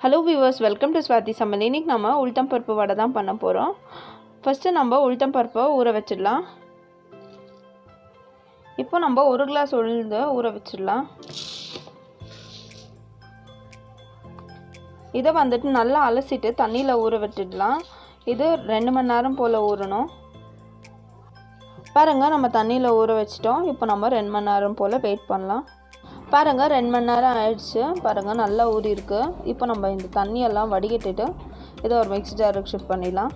Hello viewers, welcome to swathisamayal. இன்னைக்கு நம்ம உளுத்தம் பருப்பு வடை தான் பண்ண போறோம். ஃபர்ஸ்ட் நம்ம உளுத்தம் பருப்பை ஊற வச்சிடலாம். இப்போ நம்ம 1 கிளாஸ் உளுந்து ஊற வச்சிடலாம். இத வந்துட்டு நல்லா அலசிட்டு தண்ணில ஊற விட்டுடலாம். இது 2 மணி நேரம் போல ஊறணும். பாருங்க நம்ம தண்ணில ஊற வச்சிட்டோம். இப்போ நம்ம 2 மணி நேரம் போல வெயிட் பண்ணலாம். பாருங்க 2 மணி நேரம் ஆயிடுச்சு. பாருங்க நல்லா ஊறி இருக்கு. இப்போ நம்ம இந்த தண்ணி எல்லாம் வடிகட்டிட்டு இத ஒரு மிக்ஸி ஜாருக்கு ஷிஃப்ட் பண்ணிடலாம்.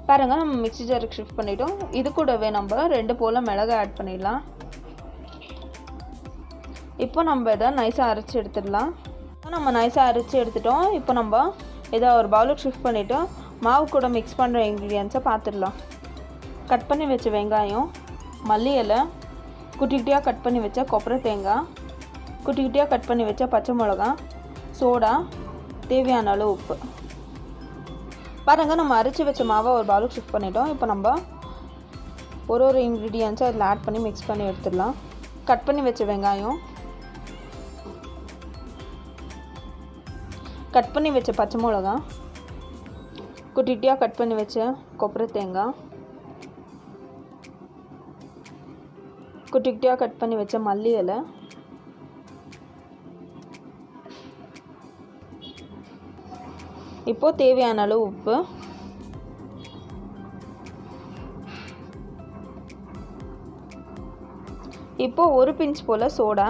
பாருங்க நம்ம மிக்ஸி ஜாருக்கு ஷிஃப்ட் பண்ணிட்டோம். இது கூடவே நம்ம 2 போல மிளகாய் ஆட் பண்ணிடலாம். இப்போ நம்ம இத நைஸா அரைச்சு எடுத்துடலாம். நம்ம நைஸா அரைச்சு எடுத்துட்டோம். இப்போ நம்ம இத ஒரு பவுலுக்கு ஷிஃப்ட் பண்ணிட்டு மாவு கூட மிக்ஸ் பண்ற இன்கிரிடியன்ட்ஸை பார்த்துடலாம். கட் பண்ணி வச்ச வெங்காயம், மல்லி இலை, குட்டி குட்டியாக கட் பண்ணி வச்ச கொப்பரை தேங்காய், குட்டி குட்டியாக கட் பண்ணி வச்ச பச்சை மிளகாய், சோடா, தேவையான அளவு உப்பு. பாருங்கள் நம்ம அரைச்சி வச்ச மாவை ஒரு பவுலுக்கு ஷிஃப்ட் பண்ணிட்டோம். இப்போ நம்ம ஒரு இன்க்ரீடியன்ஸை அதில் ஆட் பண்ணி மிக்ஸ் பண்ணி எடுத்துடலாம். கட் பண்ணி வச்ச வெங்காயம், கட் பண்ணி வச்ச பச்சை மிளகாய், குட்டி குட்டியாக கட் பண்ணி வச்ச கொப்பரை தேங்காய், குட்டி குட்டியாக கட் பண்ணி வச்ச மல்லி இலை, இப்போ தேவையான அளவு உப்பு, இப்போ ஒரு பிஞ்ச் போல சோடா.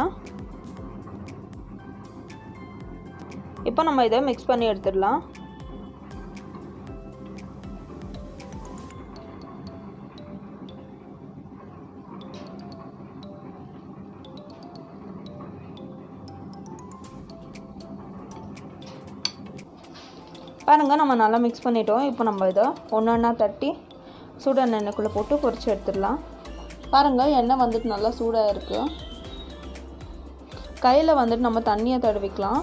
இப்போ நம்ம இதை மிக்ஸ் பண்ணி எடுத்துடலாம். பாருங்கள் நம்ம நல்லா மிக்ஸ் பண்ணிட்டோம். இப்போ நம்ம இதை ஒன்றா தட்டி சூடான எண்ணெய்க்குள்ளே போட்டு பொரிச்சு எடுத்துடலாம். பாருங்கள் எண்ணெய் வந்துட்டு நல்லா சூடாக இருக்குது. கையில் வந்துட்டு நம்ம தண்ணியை தடவிக்கலாம்.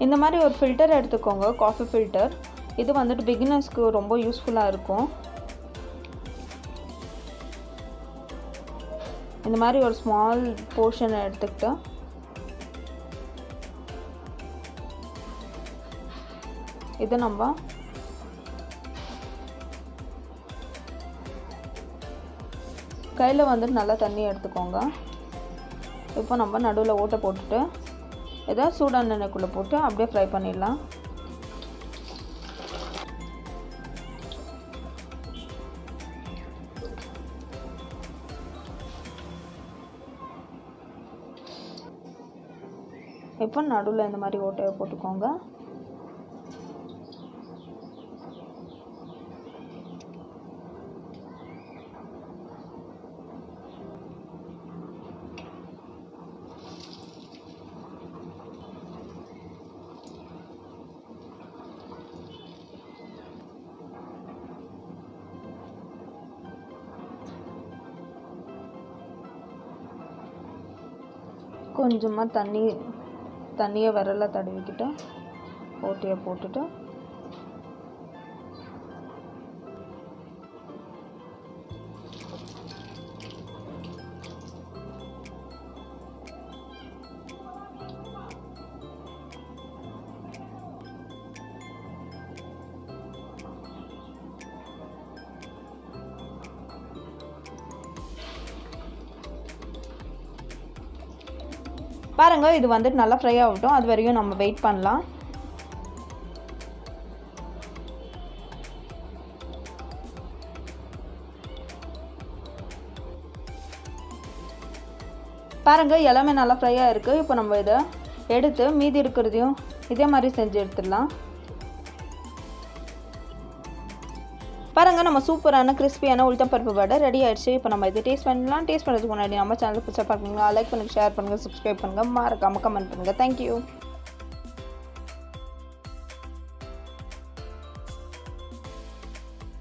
இந்த மாதிரி ஒரு ஃபில்டர் எடுத்துக்கோங்க, காஃபி ஃபில்டர். இது வந்துட்டு பிகினர்ஸ்க்கு ரொம்ப யூஸ்ஃபுல்லாக இருக்கும். இந்த மாதிரி ஒரு ஸ்மால் போர்ஷனை எடுத்துக்கிட்டு இதை நம்ம கையில் வந்துட்டு நல்லா தண்ணி எடுத்துக்கோங்க. இப்போ நம்ம நடுவில் ஓட்டை போட்டுட்டு இதை சூடான எண்ணெய்க்குள்ளே போட்டு அப்படியே ஃப்ரை பண்ணிடலாம். இப்போ நடுவில் இந்த மாதிரி ஓட்டையை போட்டுக்கோங்க. கொஞ்சமாக தண்ணியை விரல தடவிக்கிட்டு ஓட்டையை போட்டுட்டு பாருங்கள் இது வந்துட்டு நல்லா ஃப்ரை ஆகட்டும். அது வரையும் நம்ம வெயிட் பண்ணலாம். பாருங்கள் எல்லாமே நல்லா ஃப்ரையாக இருக்குது. இப்போ நம்ம இதை எடுத்து மீதி இருக்கிறதையும் இதே மாதிரி செஞ்சு எடுத்துடலாம். பாருங்கள் நம்ம சூப்பரான கிறிஸ்பியான உளுத்தம் பருப்பு வடை ரெடி ஆயிடுச்சு. இப்போ நம்ம இதை டேஸ்ட் பண்ணலாம். டேஸ்ட் பண்ணுறதுக்கு முன்னாடி நம்ம சேனல் புதுசாக பார்க்குறீங்களா, லைக் பண்ணுங்கள், ஷேர் பண்ணுங்கள், சப்ஸ்கிரைப் பண்ணுங்கள், மறக்காமல் கமெண்ட் பண்ணுங்கள். தேங்க்யூ.